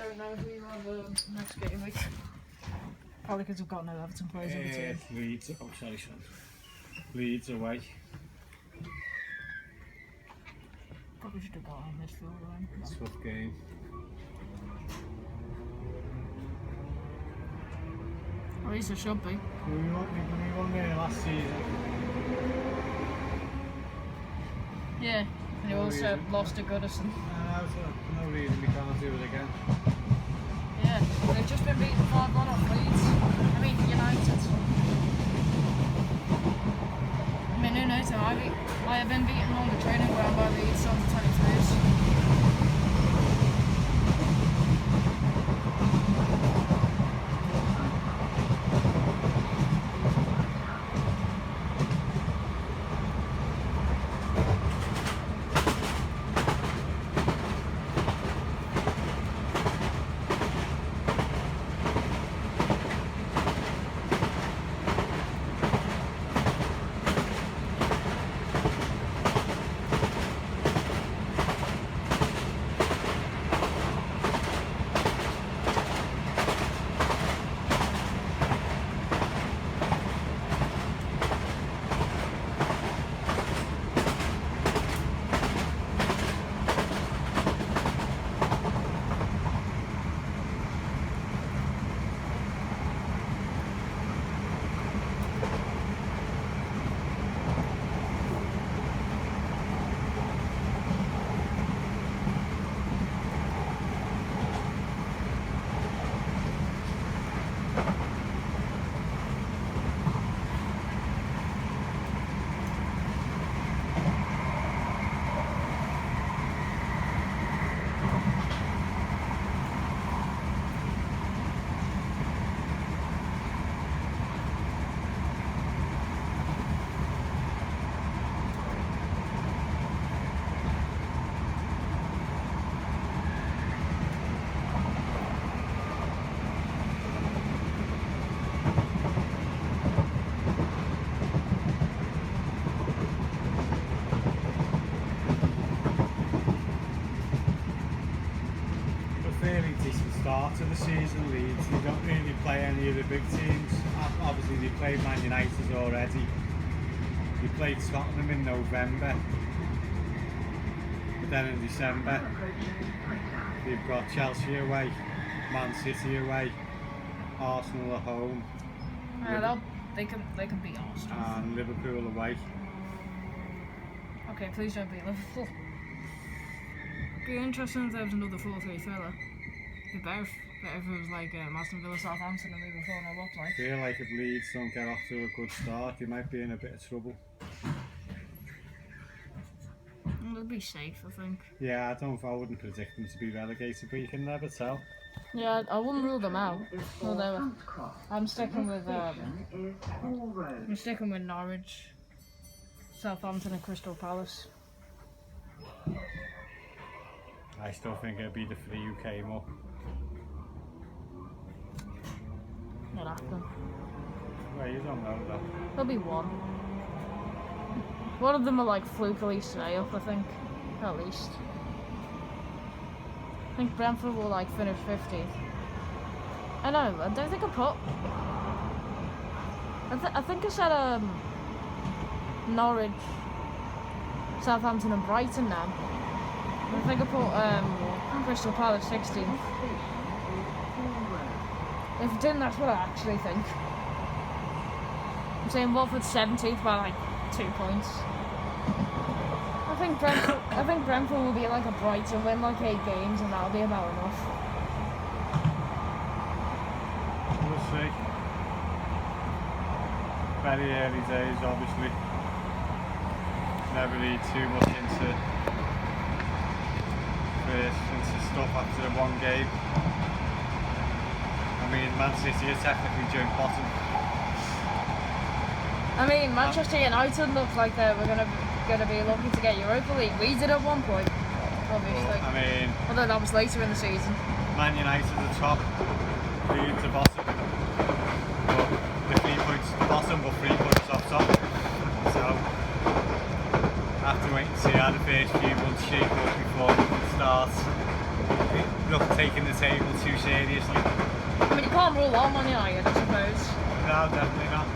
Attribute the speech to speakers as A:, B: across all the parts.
A: don't know who you have next game week. Probably because we've got no Everton players in the team.
B: Leeds, oh sorry son. Leeds away.
A: Probably should have got on midfield then.
B: Tough game.
A: At least it should be.
B: We won there last season.
A: Yeah, and you also lost to Goodison.
B: No reason we can't do it again.
A: Yeah, they've just been beaten 5-1 off Leeds. I mean, United. I mean, who knows how I have been beaten on the training ground by Leeds on the 23s.
B: Start of the season, Leeds. They don't really play any of the big teams. Obviously they played Man United already. They played Tottenham in November. But then in December they've got Chelsea away, Man City away, Arsenal at home.
A: They can beat Arsenal.
B: And Liverpool away.
A: Okay, please don't beat Liverpool. It'd be interesting if there was another 4-3 thriller. It'd be better if it was like Aston Villa, Southampton and moving 4-0 up like.
B: I feel like if Leeds don't get off to a good start, they might be in a bit of trouble.
A: They'll be safe, I think.
B: Yeah, I wouldn't predict them to be relegated, but you can never tell.
A: Yeah, I wouldn't rule them out. Although I'm sticking with Norwich, Southampton and Crystal Palace.
B: I still think it'll be the 3 who came up.
A: Not happen.
B: Well, you don't know that.
A: There'll be one. One of them will like flukily stay up, I think. At least. I think Brentford will like finish 50th. I know, I don't think I put... I think I said Norwich, Southampton and Brighton now. I think I put Crystal Palace 16th. If I didn't, that's what I actually think. I'm saying Watford 17th by like 2 points. I think Brentford will be like a Brighton, win like 8 games, and that'll be about enough.
B: We'll see. Very early days, obviously. Never read too much into stuff after one game. I mean, Man City are technically joint bottom.
A: I mean, Manchester United looked like they were gonna be lucky to get Europa League. We did at one point, obviously.
B: Well, I mean,
A: although that was later in the season.
B: Man United are top, Leeds are bottom. But the 3 points at the bottom, but 3 points off top. So, I have to wait and see how the first few months shape up before it starts. The not taking the table too seriously.
A: I mean, you can't rule on Man United, I suppose.
B: No, definitely not.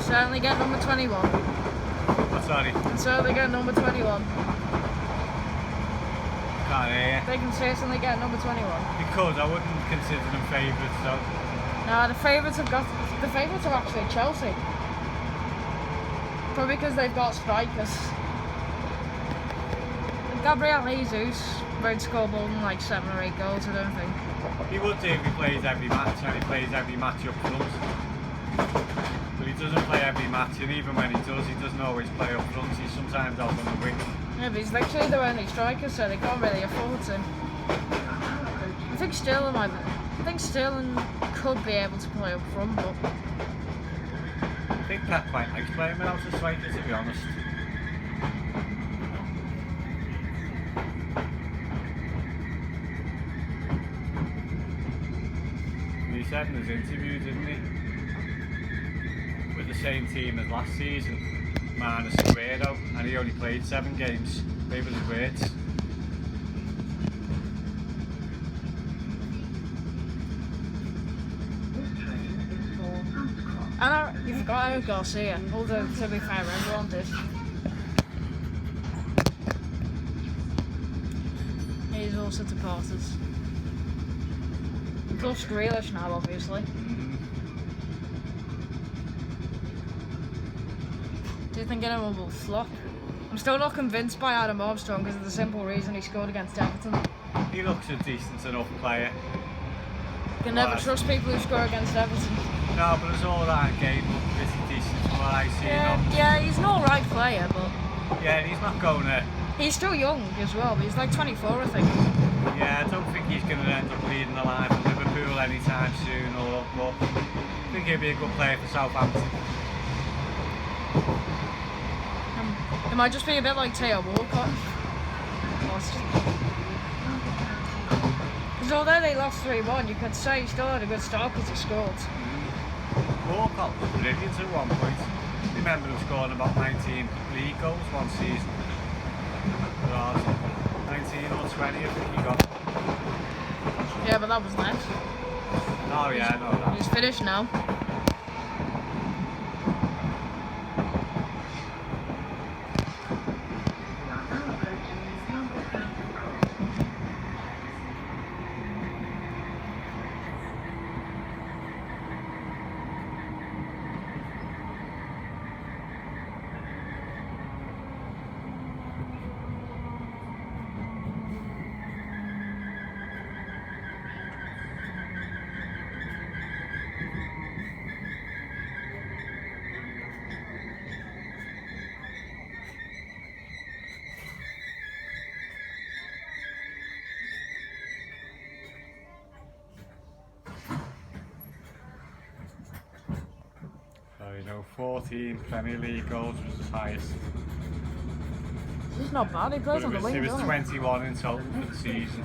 A: Certainly get number 21.
B: Oh, sorry.
A: And certainly get number 21.
B: Can't hear you.
A: They can certainly get number 21.
B: Because I wouldn't consider them favourites, though.
A: No, the favourites are actually Chelsea. Probably because they've got strikers. Gabriel Jesus won't score more than like 7 or 8 goals, I don't think.
B: He would do if he plays every match, and he plays every match up front. But he doesn't play every match, and even when he doesn't always play up front. He's sometimes out on the wing.
A: Yeah, but he's literally their only striker, so they can't really afford him. I think Sterling could be able to play up front, but
B: I think Pep quite likes playing without a striker, to be honest. He said in his interview, didn't he? With the same team as last season, minus Aguero, and he only played 7 games. They were his words.
A: you forgot Eric Garcia, although to be fair, everyone did. He's also departed. Plus Grealish now, obviously. Do you think anyone will flop? I'm still not convinced by Adam Armstrong because of the simple reason he scored against Everton.
B: He looks a decent enough player.
A: You can never trust people who score against Everton.
B: No, but it's all that game pretty decent from what I see.
A: Yeah, he's an alright player, but...
B: Yeah, he's not going to...
A: He's still young as well, but he's like 24, I think.
B: Yeah, I don't think he's going to end up leading the line for Liverpool anytime soon, but I think he'll be a good player for Southampton.
A: It might just be a bit like Theo Walcott. Because although they lost 3-1, you could say he still had a good start because he scored.
B: Walcott was brilliant at one point. I remember him scoring about 19 league goals one season. 19 or 20 I think he got.
A: Yeah, but that was nice.
B: Oh yeah, I know that.
A: He's finished now.
B: You know, 14 Premier League goals was his highest.
A: He's not bad, he plays on the wing,
B: He was
A: doesn't
B: 21 in total for the season.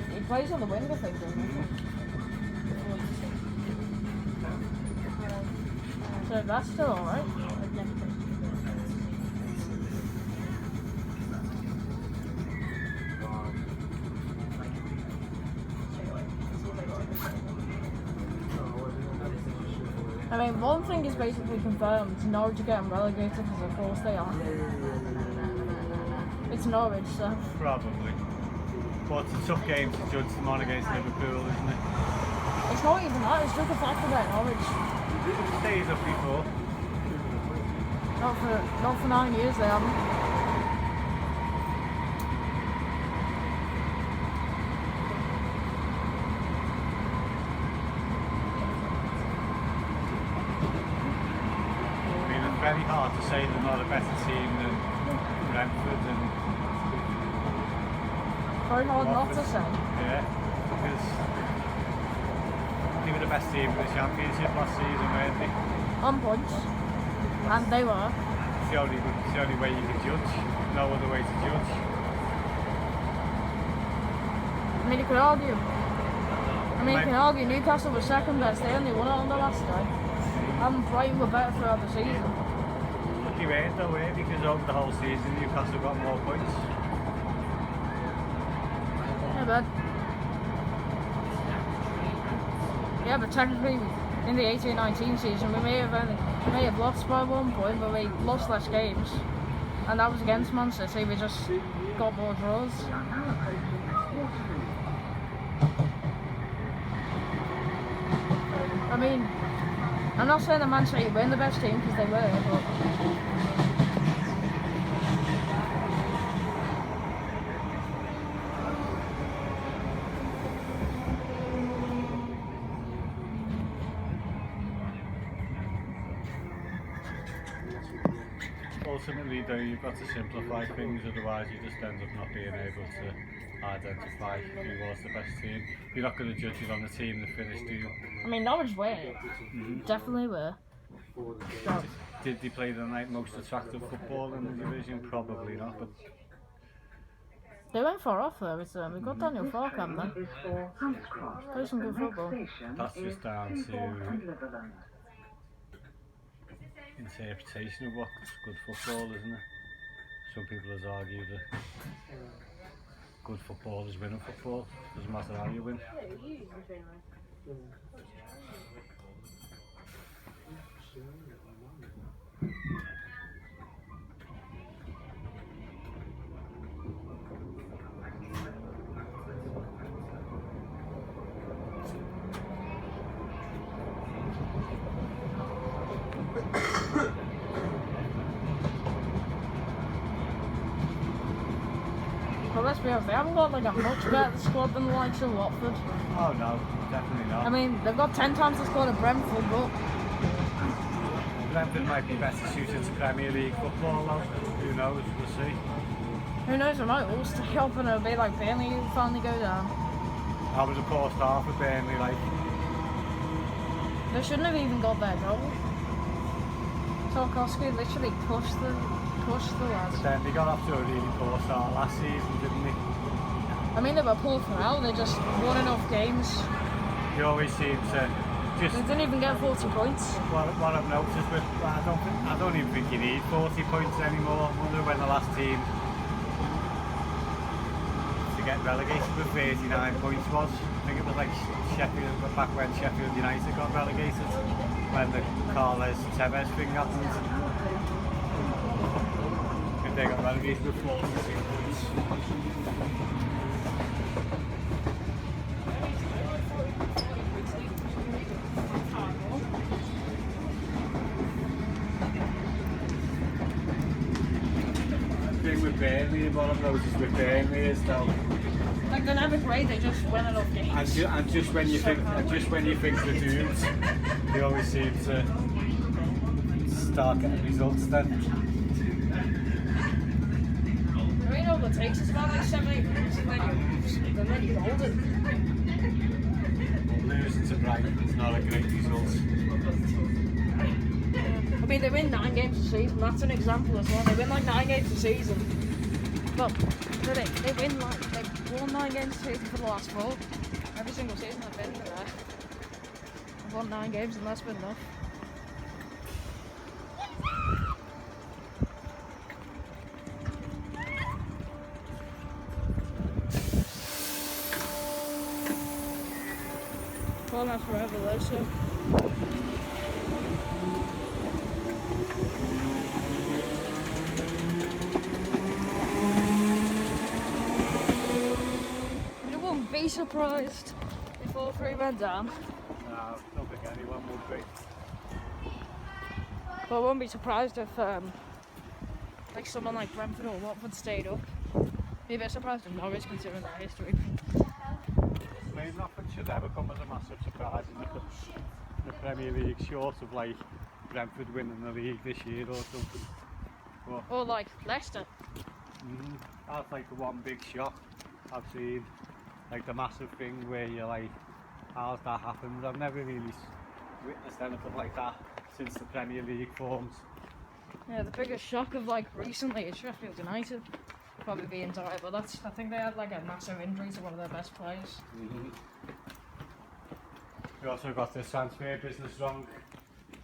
A: he? He plays on the wing, I think, doesn't he? So that's still alright. I mean, one thing is basically confirmed. Norwich are getting relegated because of course they are. It's Norwich, so...
B: Probably. But it's a tough game to judge them on against Liverpool, isn't it?
A: It's not even that, it's just the fact that Norwich.
B: It stays up before.
A: Not for 9 years they haven't.
B: Very hard to say they're not a better team than Brentford and
A: very hard not to say.
B: Yeah, because they were the best team in the Championship last season, weren't they?
A: On points. And they were.
B: It's the only way you can judge. No other way to judge.
A: I mean, you could argue. I I mean, you can argue Newcastle was second best. They only won it on the last day. And Brighton were better throughout the season.
B: Lucky weren't though, eh? Because over the whole season Newcastle got more points.
A: Yeah, but technically in the 18-19 season we may have lost by 1 point, but we lost less games, and that was against Man City. We just got more draws. I mean, I'm not saying that Man City weren't the best team, because they were, but
B: ultimately though you've got to simplify things, otherwise you just end up not being able to identify who was the best team. You're not going to judge it on the team that finished, do you?
A: I mean, Norwich were. Definitely were.
B: Did they play the most attractive football in the division? Probably not, but
A: they went far off there. We got Daniel Farkham then. Play some good football.
B: That's just down to interpretation of what's good football, isn't it? Some people have argued that good football is winning football. Doesn't matter how you win.
A: Well, let's be honest, they haven't got like a much better squad than the likes of Watford.
B: Oh no, definitely not.
A: I mean, they've got 10 times the squad of Brentford, but
B: Brentford might be better suited to Premier League football though. Who knows, we'll see.
A: Who knows, they might all stay up and it'll be like Burnley who finally go down.
B: How was the first half of Burnley like?
A: They shouldn't have even got their goal. Tarkowski literally pushed the lads.
B: Then they got off to a really poor start last season, didn't they?
A: I mean, they were poor throughout, they just won enough games.
B: You always seem to just...
A: They didn't even get 40 points.
B: What I've noticed, but I don't even think you need 40 points anymore. I wonder when the last team to get relegated with 39 points was. I think it was like Sheffield, back when Sheffield United got relegated, when the Carles Tevez thing happened. If they got relegated with 46 points. The thing with Burnley, what I've noticed with Burnley is though,
A: Like, they're never great, they just win enough games.
B: and just when you think they're doomed, they always seem to start getting results then.
A: I mean, all it takes is about like 7-8 minutes and then you're golden.
B: Losing to Brighton is not a great result.
A: I mean, they win 9 games a season, that's an example as well. They win like 9 games a season. Well, they win like, they've won 9 games a season for the last 4. Every single season they've been there. They've won 9 games and that's been enough. Well, that's forever though, so. You won't be surprised if all 3 went down.
B: No, I don't think anyone would be.
A: But I won't be surprised if like someone like Brentford or Watford stayed up. Be a bit surprised if Norwich, considering their history.
B: I mean, nothing should ever come as a massive surprise in the Premier League, short of like Brentford winning the league this year or something. But,
A: Or like Leicester.
B: that's like the one big shock I've seen. Like the massive thing where you're like, how's that happened? I've never really witnessed anything like that since the Premier League formed.
A: Yeah, the biggest shock of like recently is Sheffield United. Probably being dire, but I think they had like a massive injury to one of their best players.
B: We also got the transfer business wrong.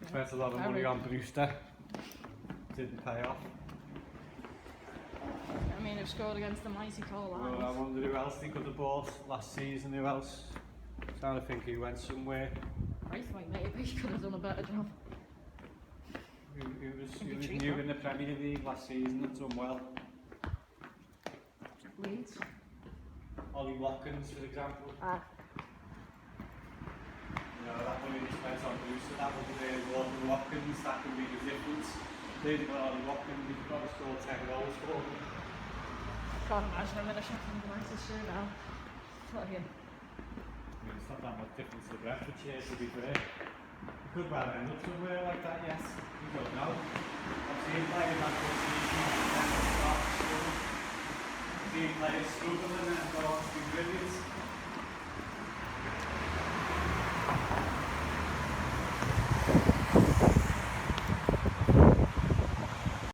B: Spent a lot of money on Brewster. Didn't pay off.
A: I mean, who scored against the mighty Carlisle?
B: Well, I wonder who else they could have bought last season. Who else? Trying to think he went somewhere.
A: I think maybe he could have done a better job.
B: He was new in the Premier League last season and done well.
A: Leeds.
B: Ollie Watkins, for example.
A: Ah.
B: You know, that money they spent on Brewster, that would be Gordon Watkins, that could be the difference. They've got Ollie Watkins, he's got to score 10 goals for them.
A: Can't imagine him in a Sheffield United shirt now. Fucking.
B: I mean, it's not that much difference to Brentfordshire, to be fair. He could well end up somewhere like that, yes. We don't know. I've seen players that good season, then start struggling. I've seen players struggling and then go on to be brilliant.